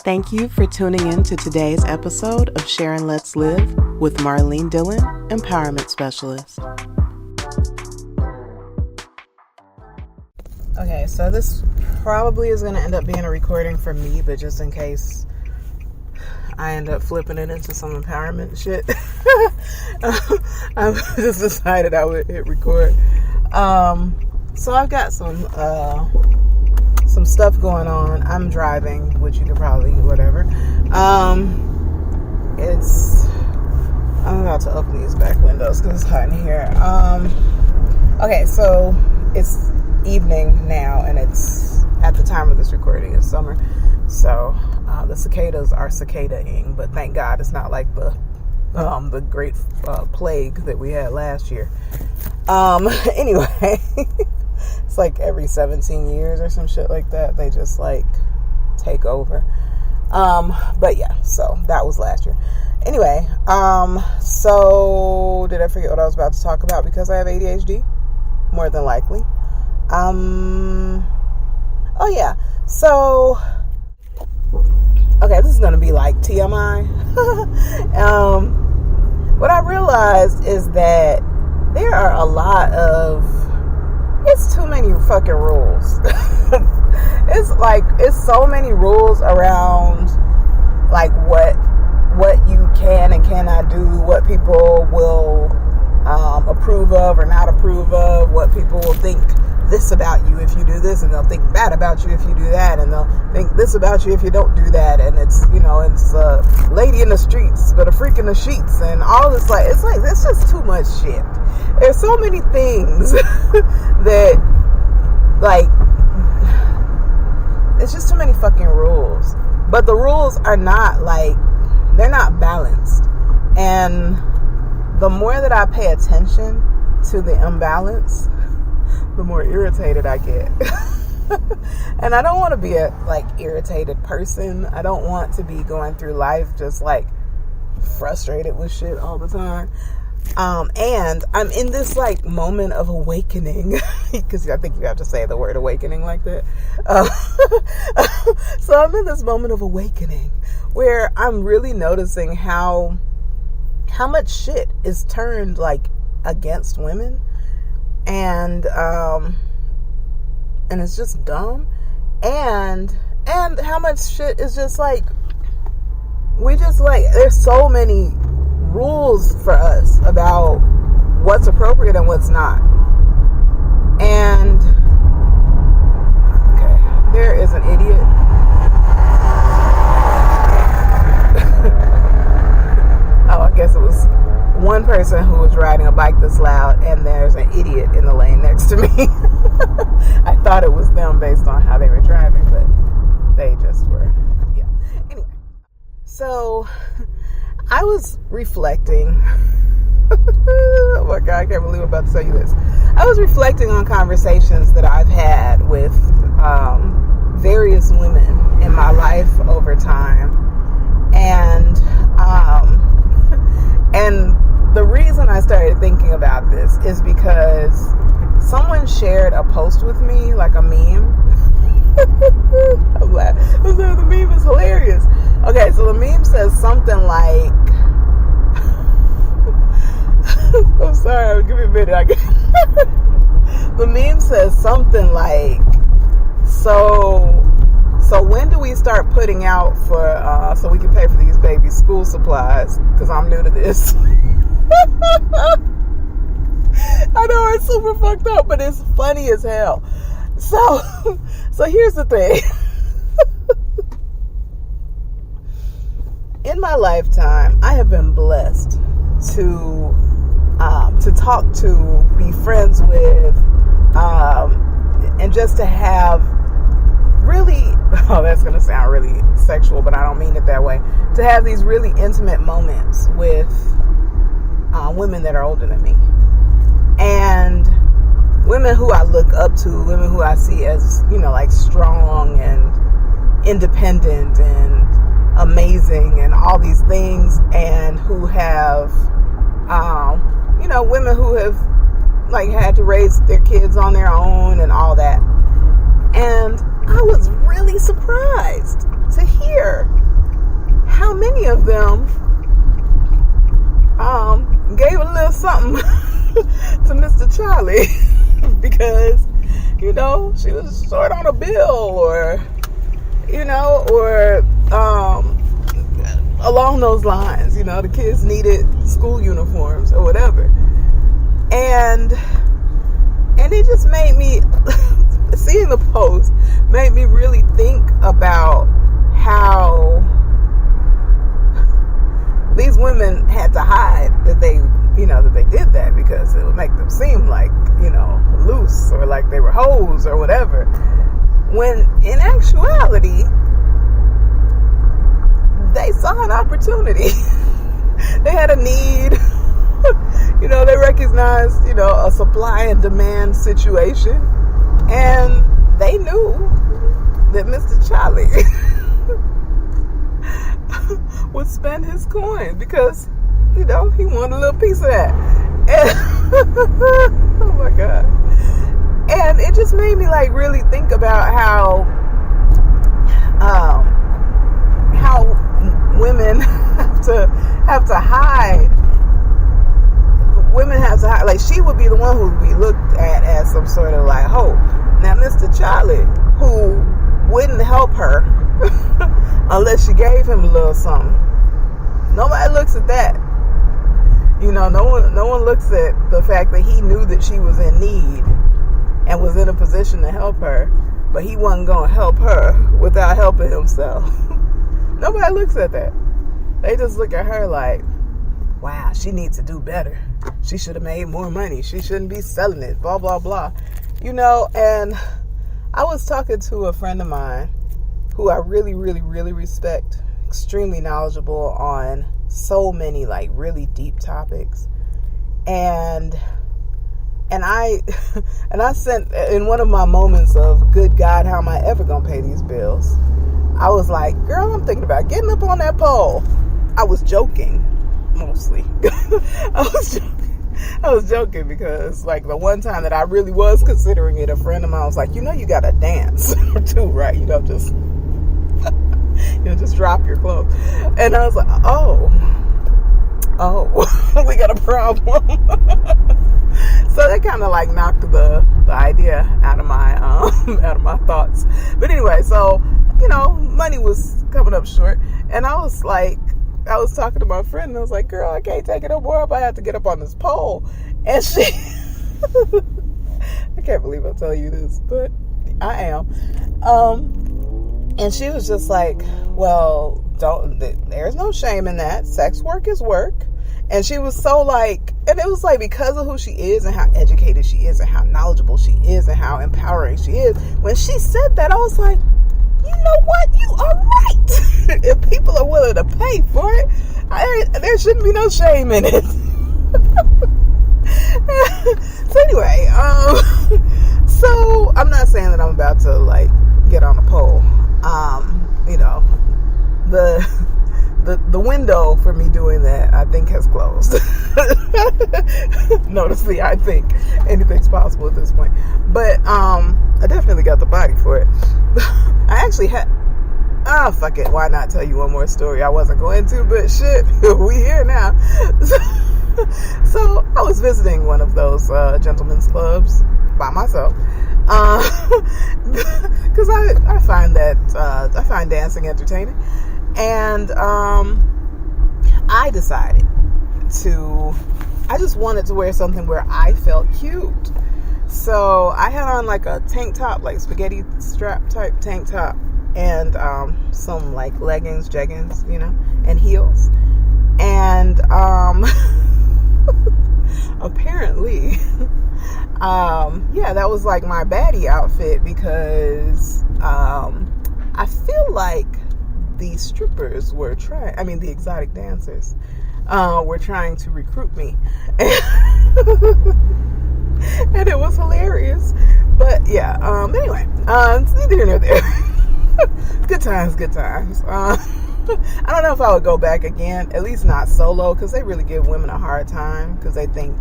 Thank you for tuning in to today's episode of Sharon Let's Live with Marlene Dillon, Empowerment Specialist. Okay, so this probably is going to end up being a recording for me, but just in case I end up flipping it into some empowerment shit, I just decided I would hit record. So I've got some stuff going on. I'm driving, which you could probably, whatever. I'm about to open these back windows because it's hot in here. Okay, so it's evening now, and it's at the time of this recording, it's summer. So the cicadas are cicada-ing, but thank God it's not like the great plague that we had last year. Anyway. It's like every 17 years or some shit like that. They just like take over. But yeah, so that was last year. Anyway, so did I forget what I was about to talk about because I have ADHD? More than likely. Oh yeah. So, okay, this is going to be like TMI. What I realized is that there are a lot of, it's too many fucking rules. It's so many rules around like what you can and cannot do, what people will approve of or not approve of, what people will think this about you if you do this, and they'll think bad about you if you do that, and they'll think this about you if you don't do that, and it's a lady in the streets but a freak in the sheets, and all this, it's just too much shit. There's so many things that, like, it's just too many fucking rules. But the rules are not, like, they're not balanced. And the more that I pay attention to the imbalance, the more irritated I get. And I don't want to be a, like, irritated person. I don't want to be going through life just, like, frustrated with shit all the time. And I'm in this like moment of awakening, because I think you have to say the word awakening like that. So I'm in this moment of awakening where I'm really noticing how much shit is turned like against women, and it's just dumb, and how much shit is just like, we just like, there's so many rules for us about what's appropriate and what's not. And okay, there is an idiot. Oh, I guess it was one person who was riding a bike this loud, and there's an idiot in the lane next to me. I thought it was them based on how they were driving, but they just were, yeah. Anyway, so I was reflecting. Oh my God, I can't believe I'm about to tell you this. I was reflecting on conversations that I've had with various women in my life over time. And the reason I started thinking about this is because someone shared a post with me, like a meme. I'm glad. The meme is hilarious. Okay, so the meme says something like, I'm sorry, give me a minute. The meme says something like, so when do we start putting out for, so we can pay for these babies' school supplies? Because I'm new to this. I know it's super fucked up, but it's funny as hell. So here's the thing. In my lifetime, I have been blessed to talk to, be friends with, and just to have really, oh, that's going to sound really sexual, but I don't mean it that way, to have these really intimate moments with women that are older than me. And women who I look up to, women who I see as, like strong and independent and amazing and all these things, and who have, women who have like had to raise their kids on their own and all that. And I was really really surprised to hear how many of them gave a little something to Mr. Charlie because, you know, she was short on a bill or, you know, or along those lines, you know, the kids needed school uniforms or whatever. And it just made me, seeing the post, made me really think about how these women had to hide that they, you know, that they did that because it would make them seem like, you know, loose or like they were hoes or whatever. When in actuality, they saw an opportunity. They had a need. You know, they recognized, you know, a supply and demand situation. And they knew that Mr. Charlie would spend his coin because, you know, he wanted a little piece of that. And, oh my God. And it just made me like really think about how women have to hide. Women have to hide. Like, she would be the one who would be looked at as some sort of like hoe. Now, Mr. Charlie, who wouldn't help her unless she gave him a little something. Nobody looks at that. You know, no one looks at the fact that he knew that she was in need and was in a position to help her, but he wasn't going to help her without helping himself. Nobody looks at that. They just look at her like, wow, she needs to do better. She should have made more money. She shouldn't be selling it, blah, blah, blah. You know, and I was talking to a friend of mine who I really, really, really respect, extremely knowledgeable on so many like really deep topics. And I sent, in one of my moments of, good God, how am I ever going to pay these bills? I was like, girl, I'm thinking about getting up on that pole. I was joking, mostly. I was joking because, like, the one time that I really was considering it, a friend of mine was like, you know, you got to dance or two, right? You know, just drop your clothes. And I was like, oh, we got a problem. So that kind of like knocked the idea out of my thoughts. But anyway, so, you know, money was coming up short, and I was talking to my friend, and I was like, girl, I can't take it no more. I have to get up on this pole. And she, I can't believe I'm telling you this, but I am. And she was just like, well, there's no shame in that. Sex work is work. And she was so like, and it was like, because of who she is and how educated she is and how knowledgeable she is and how empowering she is. When she said that, I was like, you know what? You are right. If people are willing to pay for it, there shouldn't be no shame in it. So anyway, so I'm not saying that I'm about to like get on a pole. You know, the window for me doing that, I think, has closed. Notice I think anything's possible at this point. But I definitely got the body for it. I actually had, fuck it, why not tell you one more story? I wasn't going to, but shit, we here now. So I was visiting one of those gentlemen's clubs by myself. Because I find dancing entertaining. And I decided I just wanted to wear something where I felt cute. So I had on like a tank top, like spaghetti strap type tank top, and some like leggings, jeggings, you know, and heels. And apparently, that was like my baddie outfit because I feel like the strippers were the exotic dancers were trying to recruit me. And it was hilarious. But yeah, anyway, it's neither here nor there. Good times. I don't know if I would go back again, at least not solo, because they really give women a hard time because they think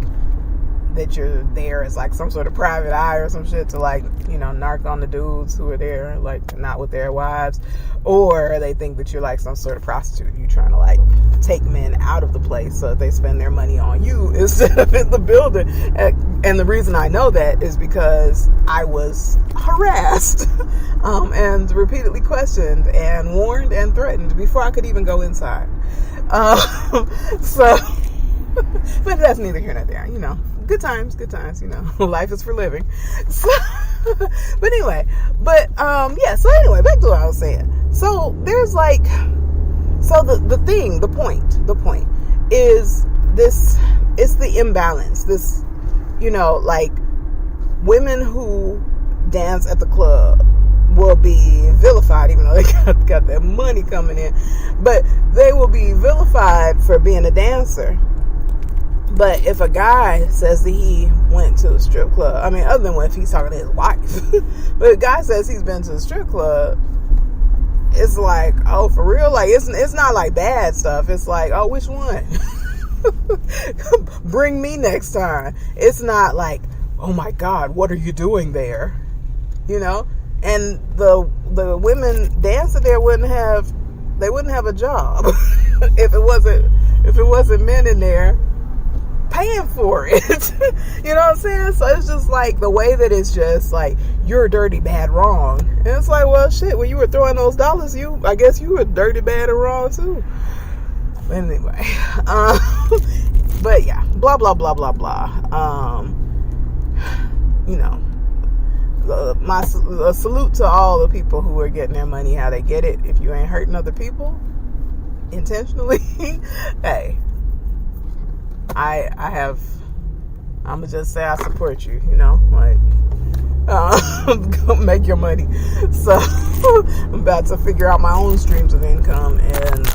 that you're there as like some sort of private eye or some shit to like, narc on the dudes who are there, like not with their wives, or they think that you're like some sort of prostitute. You trying to like take men out of the place so that they spend their money on you instead of in the building. And the reason I know that is because I was harassed and repeatedly questioned and warned and threatened before I could even go inside. So, but that's neither here nor there, good times, life is for living. So, but anyway, so anyway, back to what I was saying. So there's like, the point is this, it's the imbalance, this, like women who dance at the club will be vilified, even though they got their money coming in, but they will be vilified for being a dancer. But if a guy says that he went to a strip club, I mean, other than if he's talking to his wife, but a guy says he's been to a strip club, it's like, oh, for real? Like, it's not like bad stuff. It's like, oh, which one? Bring me next time. It's not like, oh my God, what are you doing there? And the women dancing there wouldn't have a job if it wasn't men in there paying for it. You know what I'm saying? So it's just like the way that it's just like, you're dirty, bad, wrong. And it's like, well, shit, when you were throwing those dollars, I guess you were dirty, bad, and wrong too. But anyway, but yeah, blah, blah, blah, blah, blah. A salute to all the people who are getting their money how they get it. If you ain't hurting other people intentionally, hey, I'ma just say I support you, like, go make your money. So I'm about to figure out my own streams of income, and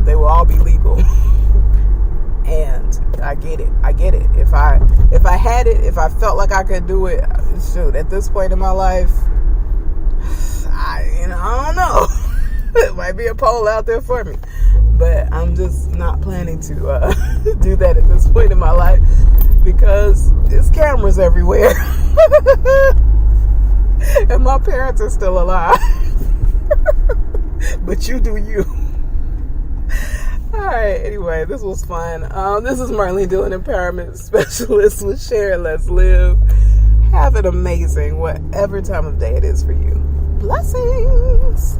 they will all be legal. And I get it. If I had it, if I felt like I could do it, shoot, at this point in my life, I don't know. It might be a poll out there for me, but I'm just not planning to do that at this point in my life because there's cameras everywhere. And my parents are still alive. But you do you. Alright, anyway, this was fun. This is Marlene, Dillon, Empowerment Specialist with Share Let's Live. Have an amazing whatever time of day it is for you. Blessings!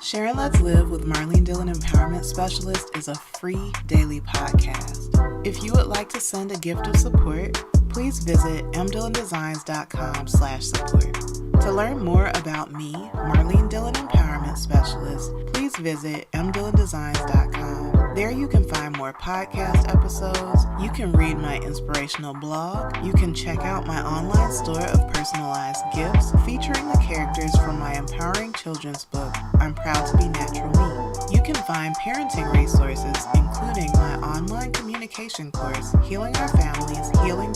Share Let's Live with Marlene Dillon, Empowerment Specialist is a free daily podcast. If you would like to send a gift of support, please visit mdillondesigns.com/support. To learn more about me, Marlene Dillon, Empowerment Specialist, please visit mdillondesigns.com. There you can find more podcast episodes, you can read my inspirational blog, you can check out my online store of personalized gifts featuring the characters from my empowering children's book, I'm Proud to Be Natural Me. You can find parenting resources, including my online communication course, Healing Our Families, Healing